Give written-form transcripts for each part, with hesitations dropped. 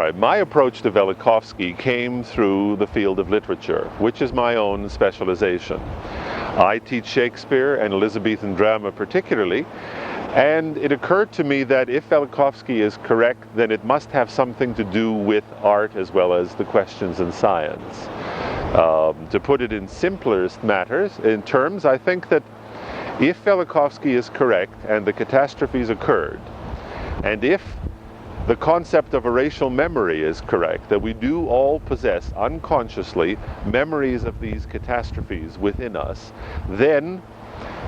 right. My approach to Velikovsky came through the field of literature, which is my own specialization. I teach Shakespeare and Elizabethan drama particularly, and it occurred to me that if Velikovsky is correct, then it must have something to do with art as well as the questions in science. To put it in simplest terms, I think that if Velikovsky is correct and the catastrophes occurred, and if the concept of a racial memory is correct, that we do all possess unconsciously memories of these catastrophes within us, then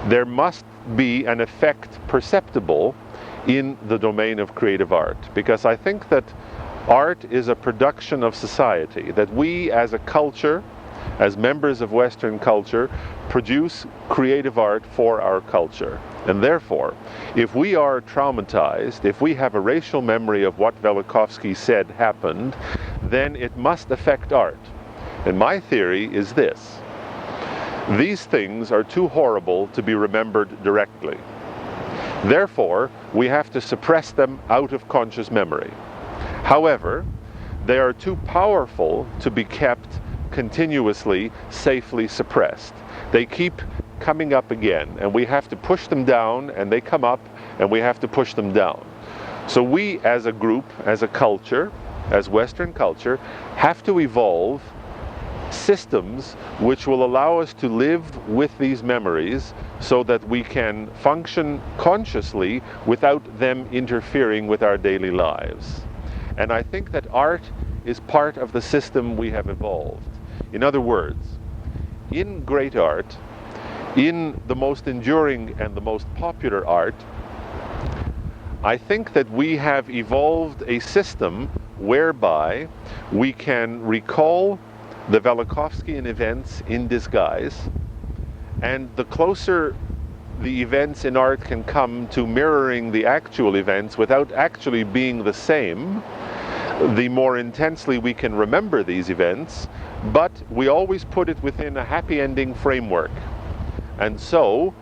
there must be an effect perceptible in the domain of creative art. Because I think that art is a production of society, that we as a culture, as members of Western culture, produce creative art for our culture. And therefore, if we are traumatized, if we have a racial memory of what Velikovsky said happened, then it must affect art. And my theory is this: these things are too horrible to be remembered directly. Therefore, we have to suppress them out of conscious memory. However, they are too powerful to be kept continuously, safely suppressed. They keep coming up again, and we have to push them down, and they come up, and we have to push them down. So we as a group, as a culture, as Western culture, have to evolve systems which will allow us to live with these memories so that we can function consciously without them interfering with our daily lives. And I think that art is part of the system we have evolved. In other words, in great art, in the most enduring and the most popular art, I think that we have evolved a system whereby we can recall the Velikovskian events in disguise, and the closer the events in art can come to mirroring the actual events without actually being the same, the more intensely we can remember these events, but we always put it within a happy ending framework. And so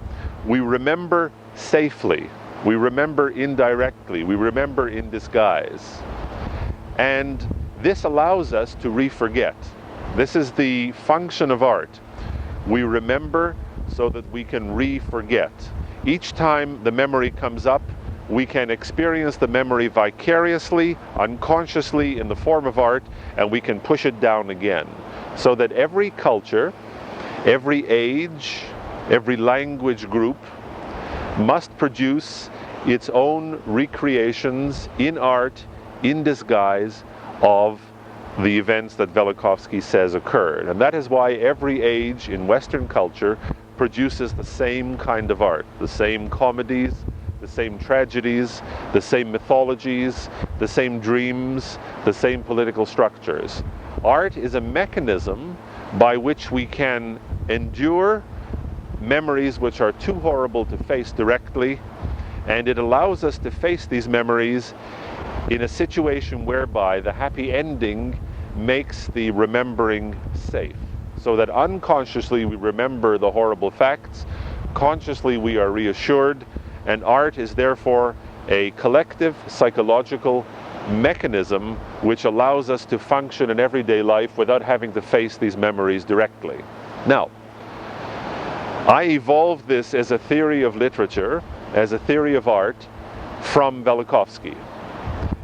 we remember safely, we remember indirectly, we remember in disguise. And this allows us to re-forget. This is the function of art. We remember so that we can re-forget. Each time the memory comes up, we can experience the memory vicariously, unconsciously in the form of art, and we can push it down again. So that every culture, every age, every language group must produce its own recreations in art, in disguise, of the events that Velikovsky says occurred. And that is why every age in Western culture produces the same kind of art, the same comedies, the same tragedies, the same mythologies, the same dreams, the same political structures. Art is a mechanism by which we can endure memories which are too horrible to face directly, and it allows us to face these memories in a situation whereby the happy ending makes the remembering safe, so that unconsciously we remember the horrible facts, consciously we are reassured, and art is therefore a collective psychological mechanism which allows us to function in everyday life without having to face these memories directly. Now, I evolved this as a theory of literature, as a theory of art, from Velikovsky.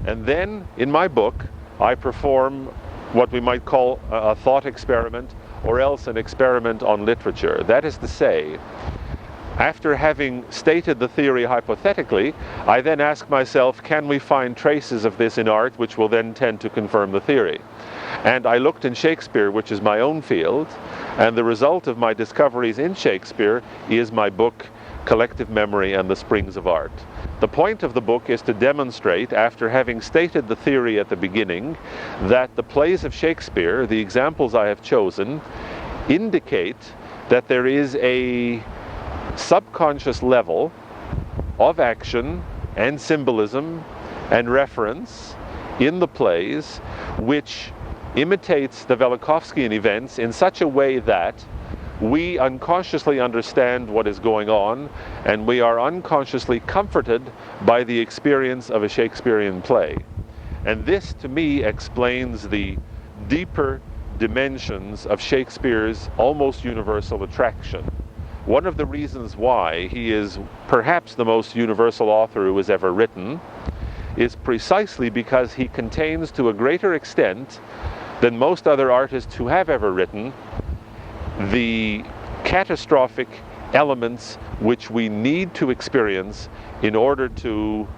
And then, in my book, I perform what we might call a thought experiment, or else an experiment on literature. That is to say, after having stated the theory hypothetically, I then ask myself, can we find traces of this in art which will then tend to confirm the theory? And I looked in Shakespeare, which is my own field, and the result of my discoveries in Shakespeare is my book, Collective Memory and the Springs of Art. The point of the book is to demonstrate, after having stated the theory at the beginning, that the plays of Shakespeare, the examples I have chosen, indicate that there is a subconscious level of action and symbolism and reference in the plays which imitates the Velikovskian events in such a way that we unconsciously understand what is going on, and we are unconsciously comforted by the experience of a Shakespearean play. And this, to me, explains the deeper dimensions of Shakespeare's almost universal attraction. One of the reasons why he is perhaps the most universal author who has ever written is precisely because he contains, to a greater extent than most other artists who have ever written, the catastrophic elements which we need to experience in order to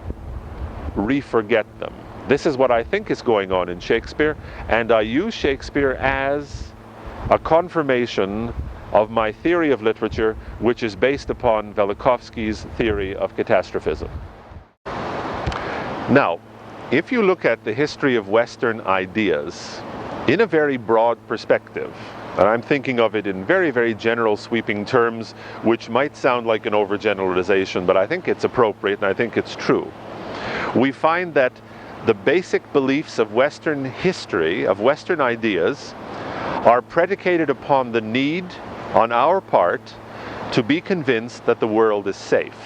re-forget them. This is what I think is going on in Shakespeare, and I use Shakespeare as a confirmation of my theory of literature, which is based upon Velikovsky's theory of catastrophism. Now, if you look at the history of Western ideas in a very broad perspective, and I'm thinking of it in very, very general sweeping terms, which might sound like an overgeneralization, but I think it's appropriate and I think it's true. We find that the basic beliefs of Western history, of Western ideas, are predicated upon the need on our part to be convinced that the world is safe.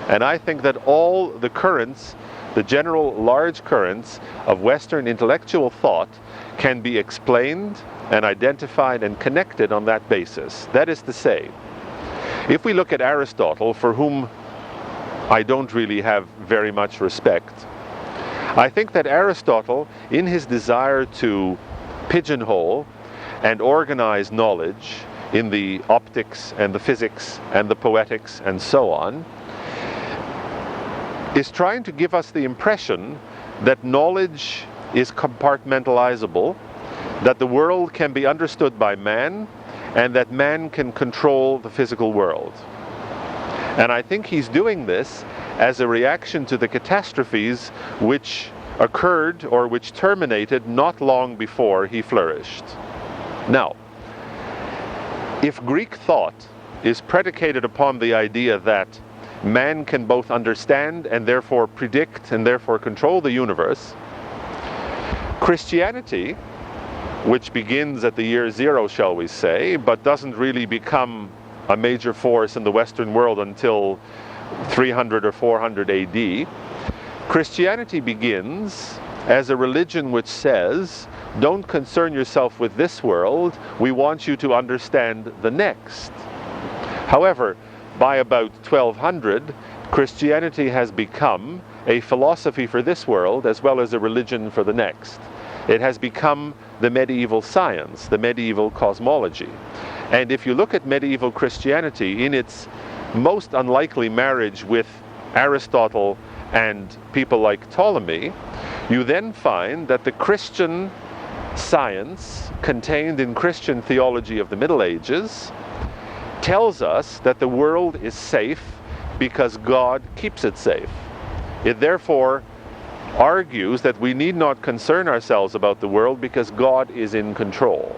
And I think that all the currents, the general large currents of Western intellectual thought, can be explained and identified and connected on that basis. That is to say, if we look at Aristotle, for whom I don't really have very much respect, I think that Aristotle, in his desire to pigeonhole and organize knowledge in the optics and the physics and the poetics and so on, is trying to give us the impression that knowledge is compartmentalizable, that the world can be understood by man, and that man can control the physical world. And I think he's doing this as a reaction to the catastrophes which occurred or which terminated not long before he flourished. Now, if Greek thought is predicated upon the idea that man can both understand and therefore predict and therefore control the universe, Christianity, which begins at the year zero, shall we say, but doesn't really become a major force in the Western world until 300 or 400 AD, Christianity begins as a religion which says, don't concern yourself with this world, we want you to understand the next. However, by about 1200, Christianity has become a philosophy for this world as well as a religion for the next. It has become the medieval science, the medieval cosmology. And if you look at medieval Christianity in its most unlikely marriage with Aristotle and people like Ptolemy, you then find that the Christian science contained in Christian theology of the Middle Ages tells us that the world is safe because God keeps it safe. It therefore argues that we need not concern ourselves about the world because God is in control.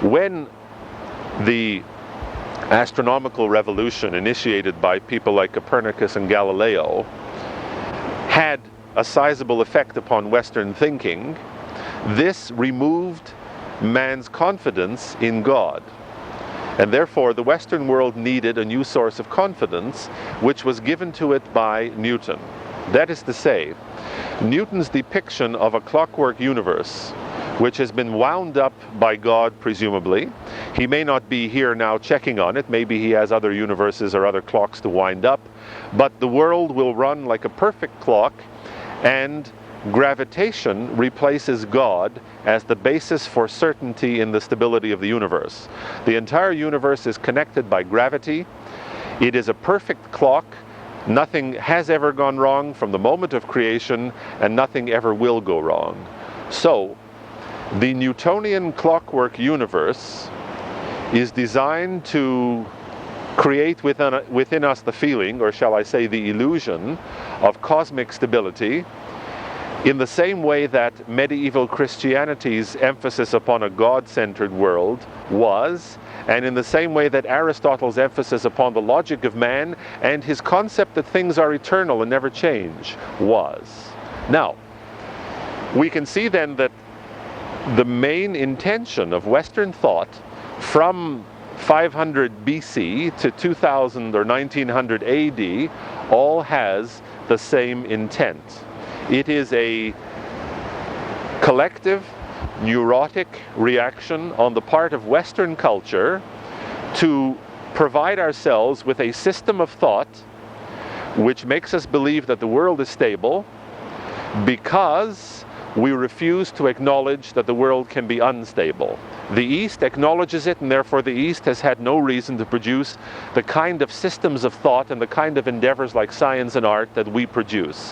When the astronomical revolution initiated by people like Copernicus and Galileo had a sizable effect upon Western thinking, this removed man's confidence in God. And therefore the Western world needed a new source of confidence, which was given to it by Newton. That is to say, Newton's depiction of a clockwork universe, which has been wound up by God, presumably. He may not be here now checking on it. Maybe he has other universes or other clocks to wind up. But the world will run like a perfect clock, and gravitation replaces God as the basis for certainty in the stability of the universe. The entire universe is connected by gravity. It is a perfect clock. Nothing has ever gone wrong from the moment of creation, and nothing ever will go wrong. So, the Newtonian clockwork universe is designed to create within us the feeling, or shall I say the illusion, of cosmic stability, in the same way that medieval Christianity's emphasis upon a God-centered world was, and in the same way that Aristotle's emphasis upon the logic of man and his concept that things are eternal and never change was. Now, we can see then that the main intention of Western thought from 500 BC to 2000 or 1900 AD all has the same intent. It is a collective, neurotic reaction on the part of Western culture to provide ourselves with a system of thought which makes us believe that the world is stable because we refuse to acknowledge that the world can be unstable. The East acknowledges it, and therefore the East has had no reason to produce the kind of systems of thought and the kind of endeavors like science and art that we produce.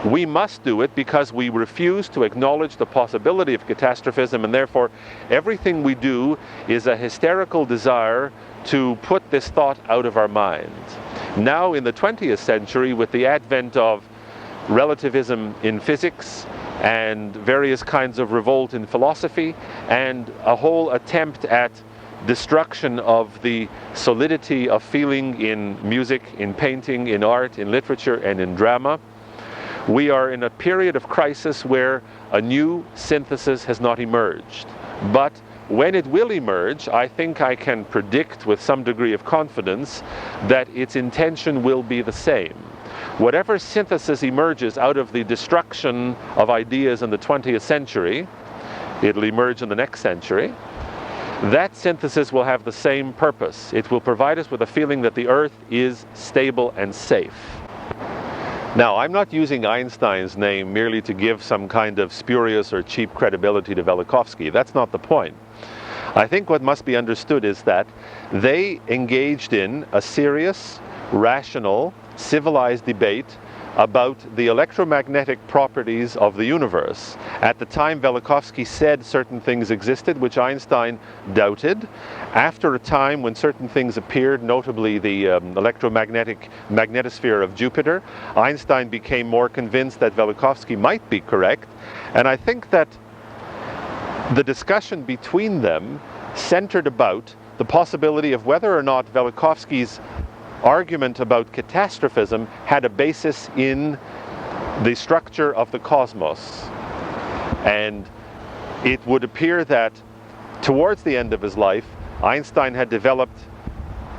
We must do it because we refuse to acknowledge the possibility of catastrophism, and therefore everything we do is a hysterical desire to put this thought out of our mind. Now in the 20th century, with the advent of relativism in physics and various kinds of revolt in philosophy and a whole attempt at destruction of the solidity of feeling in music, in painting, in art, in literature, and in drama, we are in a period of crisis where a new synthesis has not emerged. But when it will emerge, I think I can predict with some degree of confidence that its intention will be the same. Whatever synthesis emerges out of the destruction of ideas in the 20th century, it'll emerge in the next century. That synthesis will have the same purpose. It will provide us with a feeling that the Earth is stable and safe. Now, I'm not using Einstein's name merely to give some kind of spurious or cheap credibility to Velikovsky. That's not the point. I think what must be understood is that they engaged in a serious, rational, civilized debate about the electromagnetic properties of the universe. At the time, Velikovsky said certain things existed which Einstein doubted. After a time when certain things appeared, notably the electromagnetic magnetosphere of Jupiter, Einstein became more convinced that Velikovsky might be correct. And I think that the discussion between them centered about the possibility of whether or not Velikovsky's argument about catastrophism had a basis in the structure of the cosmos. And it would appear that towards the end of his life, Einstein had developed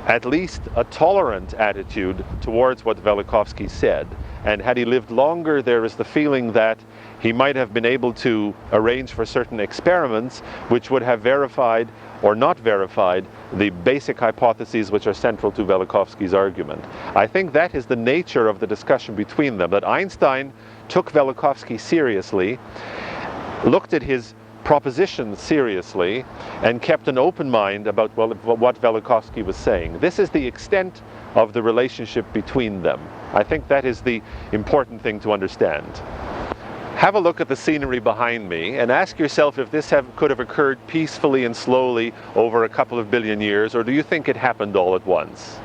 at least a tolerant attitude towards what Velikovsky said. And had he lived longer, there is the feeling that he might have been able to arrange for certain experiments which would have verified or not verified the basic hypotheses which are central to Velikovsky's argument. I think that is the nature of the discussion between them, that Einstein took Velikovsky seriously, looked at his propositions seriously, and kept an open mind about what Velikovsky was saying. This is the extent of the relationship between them. I think that is the important thing to understand. Have a look at the scenery behind me and ask yourself if this could have occurred peacefully and slowly over a couple of billion years, or do you think it happened all at once?